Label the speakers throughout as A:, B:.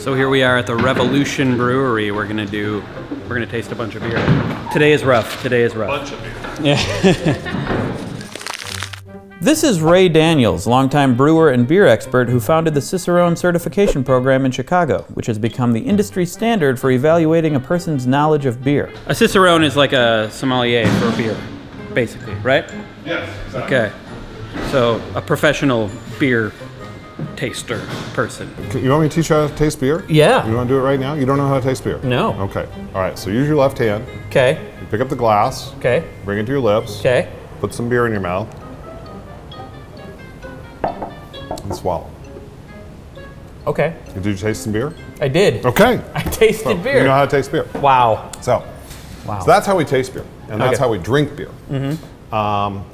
A: So here we are at the Revolution Brewery. We're gonna taste a bunch of beer. Today is rough.
B: Bunch of beer.
A: Yeah. This is Ray Daniels, longtime brewer and beer expert who founded the Cicerone certification program in Chicago, which has become the industry standard for evaluating a person's knowledge of beer. A Cicerone is like a sommelier for beer, basically, right?
B: Yes, exactly.
A: Okay. So a professional beer taster person.
B: You want me to teach you how to taste beer?
A: Yeah.
B: You want to do it right now? You don't know how to taste beer?
A: No.
B: Okay. All right. So use your left hand.
A: Okay.
B: You pick up the glass.
A: Okay.
B: Bring it to your lips.
A: Okay.
B: Put some beer in your mouth. And swallow.
A: Okay.
B: Did you taste some beer?
A: I did.
B: Okay.
A: I tasted beer.
B: You know how to taste beer.
A: Wow.
B: So that's how we taste beer, and that's how we drink beer. Mm-hmm.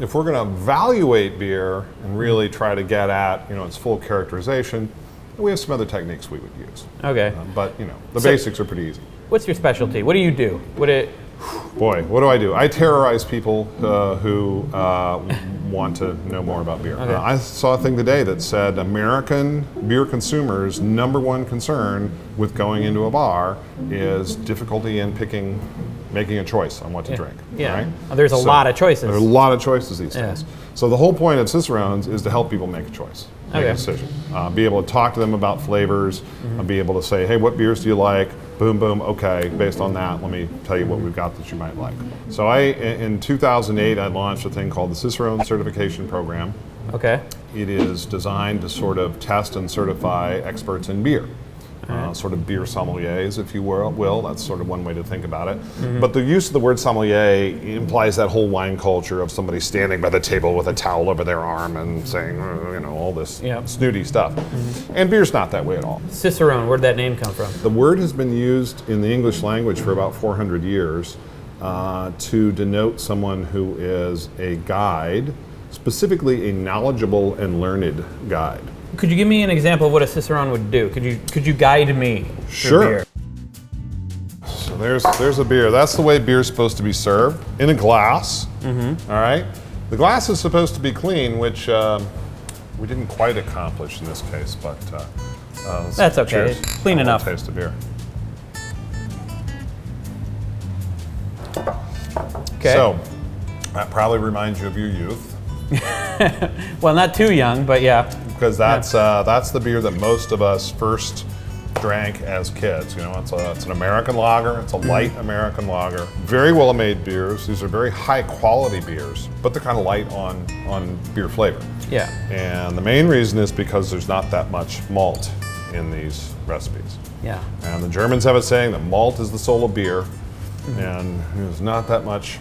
B: If we're going to evaluate beer and really try to get at its full characterization, we have some other techniques we would use.
A: Okay.
B: But the basics are pretty easy.
A: What's your specialty? What do you do?
B: Boy, what do? I terrorize people who want to know more about beer.
A: Okay.
B: I saw a thing today that said American beer consumers' #1 concern with going into a bar is difficulty in making a choice on what to drink.
A: Yeah.
B: Right?
A: There's a lot of choices.
B: There are a lot of choices these days. So the whole point of Cicerones is to help people make a choice, make a decision. Be able to talk to them about flavors, be able to say, hey, what beers do you like? Boom, boom, okay, based on that, let me tell you what we've got that you might like. So in 2008, I launched a thing called the Cicerone Certification Program.
A: Okay.
B: It is designed to sort of test and certify experts in beer. Sort of beer sommeliers, if you will. That's sort of one way to think about it. Mm-hmm. But the use of the word sommelier implies that whole wine culture of somebody standing by the table with a towel over their arm and saying, all this snooty stuff. Mm-hmm. And beer's not that way at all.
A: Cicerone, where'd that name come from?
B: The word has been used in the English language for about 400 years to denote someone who is a guide, specifically a knowledgeable and learned guide.
A: Could you give me an example of what a Cicerone would do? Could you guide me through beer?
B: So there's a beer. That's the way beer's supposed to be served, in a glass. Mm-hmm. All right. The glass is supposed to be clean, which we didn't quite accomplish in this case, but
A: that's okay.
B: Cheers.
A: It's clean enough.
B: Taste of beer.
A: Okay.
B: So that probably reminds you of your youth.
A: Well, not too young, but yeah.
B: Because that's the beer that most of us first drank as kids. It's an American lager. It's a light American lager. Very well made beers. These are very high quality beers, but they're kind of light on beer flavor.
A: Yeah.
B: And the main reason is because there's not that much malt in these recipes.
A: Yeah.
B: And the Germans have a saying that malt is the soul of beer, and there's not that much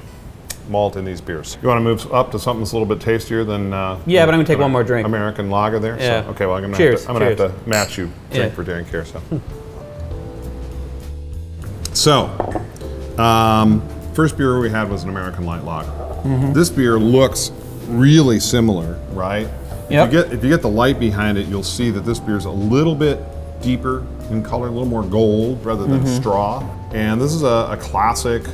B: malt in these beers. You want to move up to something that's a little bit tastier than
A: but I'm gonna take one more drink.
B: American lager there.
A: Yeah.
B: So, okay. Well, I'm gonna have to match you drink for drink here. So, first beer we had was an American light lager. Mm-hmm. This beer looks really similar, right?
A: Yep.
B: If you get the light behind it, you'll see that this beer is a little bit deeper in color, a little more gold rather than straw. And this is a classic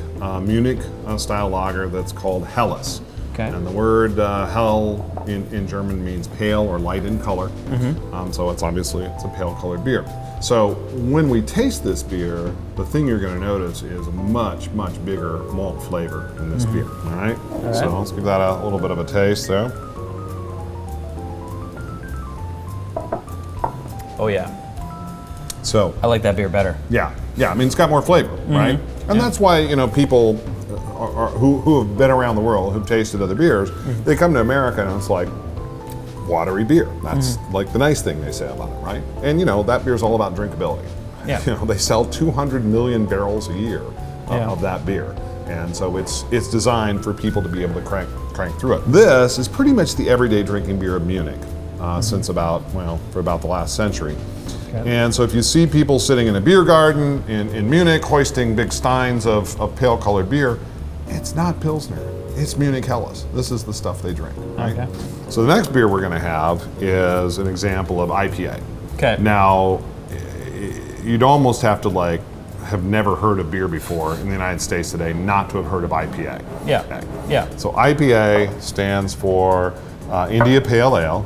B: Munich style lager that's called Helles.
A: Okay.
B: And the word hell in German means pale or light in color. Mm-hmm. So it's a pale colored beer. So when we taste this beer, the thing you're going to notice is a much, much bigger malt flavor in this beer. All right? So let's give that a little bit of a taste there.
A: Oh yeah.
B: So
A: I like that beer better.
B: Yeah. I mean, it's got more flavor, right? And that's why people who have been around the world, who've tasted other beers, they come to America and it's like watery beer. That's like the nice thing they say about it, right? And that beer's all about drinkability.
A: Yeah.
B: They sell 200 million barrels a year of that beer, and so it's designed for people to be able to crank through it. This is pretty much the everyday drinking beer of Munich since for about the last century. Okay. And so if you see people sitting in a beer garden in Munich hoisting big steins of pale colored beer, it's not Pilsner, it's Munich Helles. This is the stuff they drink, right? Okay. So the next beer we're gonna have is an example of IPA.
A: Okay.
B: Now, you'd almost have to have never heard of beer before in the United States today not to have heard of IPA.
A: Yeah,
B: okay.
A: Yeah.
B: So IPA stands for India Pale Ale.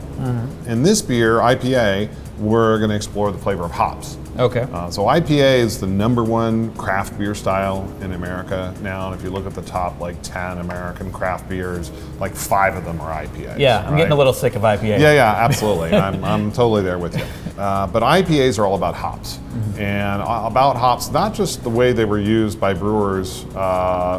B: In this beer, IPA, we're going to explore the flavor of hops.
A: Okay.
B: So IPA is the #1 craft beer style in America now. And if you look at the top 10 American craft beers, 5 of them are IPAs.
A: Yeah, I'm getting a little sick of IPA.
B: Yeah, absolutely. I'm totally there with you. But IPAs are all about hops. And about hops, not just the way they were used by brewers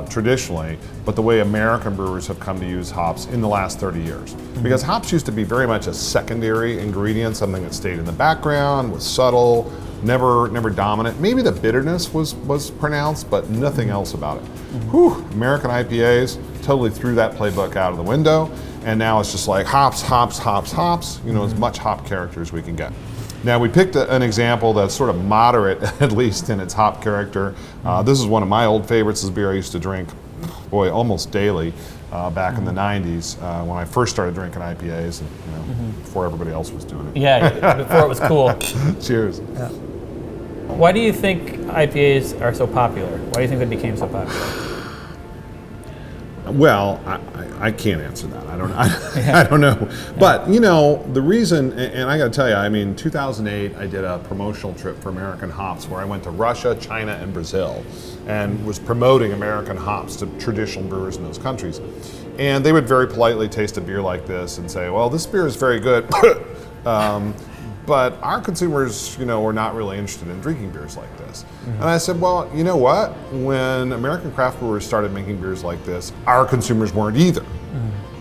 B: traditionally, but the way American brewers have come to use hops in the last 30 years. Because hops used to be very much a secondary ingredient, something that stayed in the background, was subtle, never dominant. Maybe the bitterness was pronounced, but nothing else about it. Whew, American IPAs totally threw that playbook out of the window, and now it's just hops, hops, hops, hops, as much hop character as we can get. Now we picked an example that's sort of moderate, at least in its hop character. This is one of my old favorites. This beer I used to drink, almost daily back in the 90s when I first started drinking IPAs, and before everybody else was doing it.
A: Yeah, before it was cool.
B: Cheers.
A: Yeah. Why do you think IPAs are so popular? Why do you think they became so popular?
B: Well, I can't answer that. I don't know. But the reason, and I got to tell you, in 2008, I did a promotional trip for American hops where I went to Russia, China, and Brazil, and was promoting American hops to traditional brewers in those countries. And they would very politely taste a beer like this and say, "Well, this beer is very good." But our consumers, were not really interested in drinking beers like this. And I said, well, you know what? When American craft brewers started making beers like this, our consumers weren't either.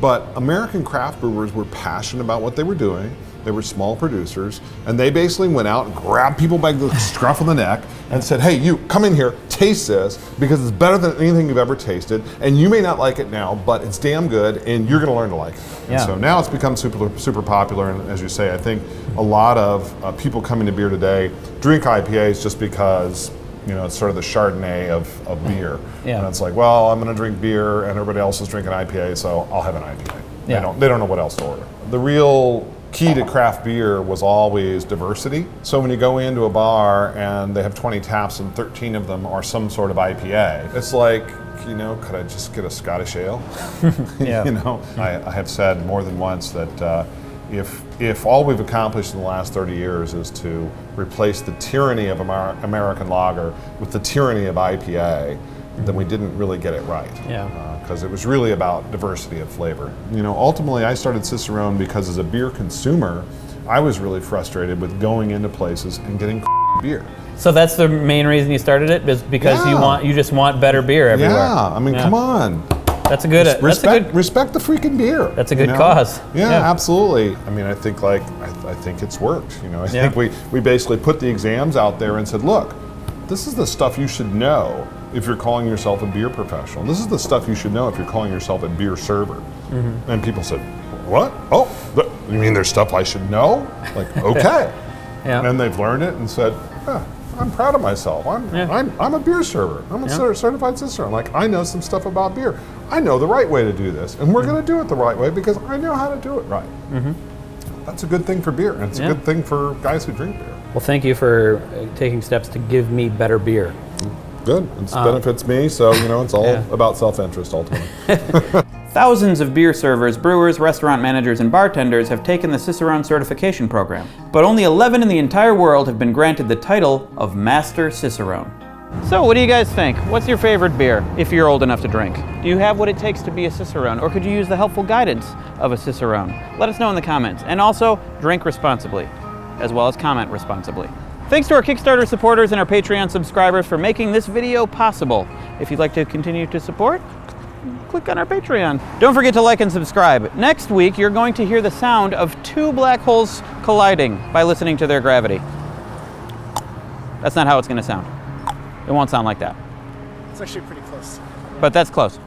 B: But American craft brewers were passionate about what they were doing. They were small producers, and they basically went out and grabbed people by the scruff of the neck and said, hey, you come in here, taste this, because it's better than anything you've ever tasted, and you may not like it now, but it's damn good, and you're gonna learn to like it.
A: Yeah.
B: And so now it's become super popular, and as you say, I think a lot of people coming to beer today drink IPAs just because it's sort of the Chardonnay of beer.
A: Yeah.
B: And it's well, I'm gonna drink beer, and everybody else is drinking IPA, so I'll have an IPA.
A: Yeah.
B: They don't know what else to order. The real key to craft beer was always diversity. So when you go into a bar and they have 20 taps and 13 of them are some sort of IPA, it's could I just get a Scottish ale?
A: Yeah.
B: I have said more than once that if all we've accomplished in the last 30 years is to replace the tyranny of American lager with the tyranny of IPA, then we didn't really get it right.
A: Yeah.
B: Because it was really about diversity of flavor. Ultimately I started Cicerone because as a beer consumer, I was really frustrated with going into places and getting beer.
A: So that's the main reason you started it, is because you just want better beer everywhere.
B: Yeah, come on.
A: That's a good.
B: Respect the freaking beer.
A: That's a good cause.
B: Yeah, absolutely. I think I think it's worked. I think we basically put the exams out there and said, look, this is the stuff you should know if you're calling yourself a beer professional. This is the stuff you should know if you're calling yourself a beer server. And people said, what? Oh, you mean there's stuff I should know? Okay.
A: Yeah.
B: And they've learned it and said, I'm proud of myself. I'm a beer server. I'm a certified Cicerone. I know some stuff about beer. I know the right way to do this, and we're going to do it the right way because I know how to do it right. That's a good thing for beer, and it's a good thing for guys who drink beer.
A: Well, thank you for taking steps to give me better beer.
B: Good. It benefits me, so it's all about self-interest ultimately.
A: Thousands of beer servers, brewers, restaurant managers, and bartenders have taken the Cicerone certification program, but only 11 in the entire world have been granted the title of Master Cicerone. So what do you guys think? What's your favorite beer, if you're old enough to drink? Do you have what it takes to be a Cicerone, or could you use the helpful guidance of a Cicerone? Let us know in the comments, and also drink responsibly, as well as comment responsibly. Thanks to our Kickstarter supporters and our Patreon subscribers for making this video possible. If you'd like to continue to support, click on our Patreon. Don't forget to like and subscribe. Next week, you're going to hear the sound of 2 black holes colliding by listening to their gravity. That's not how it's going to sound. It won't sound like that.
C: It's actually pretty close.
A: But that's close.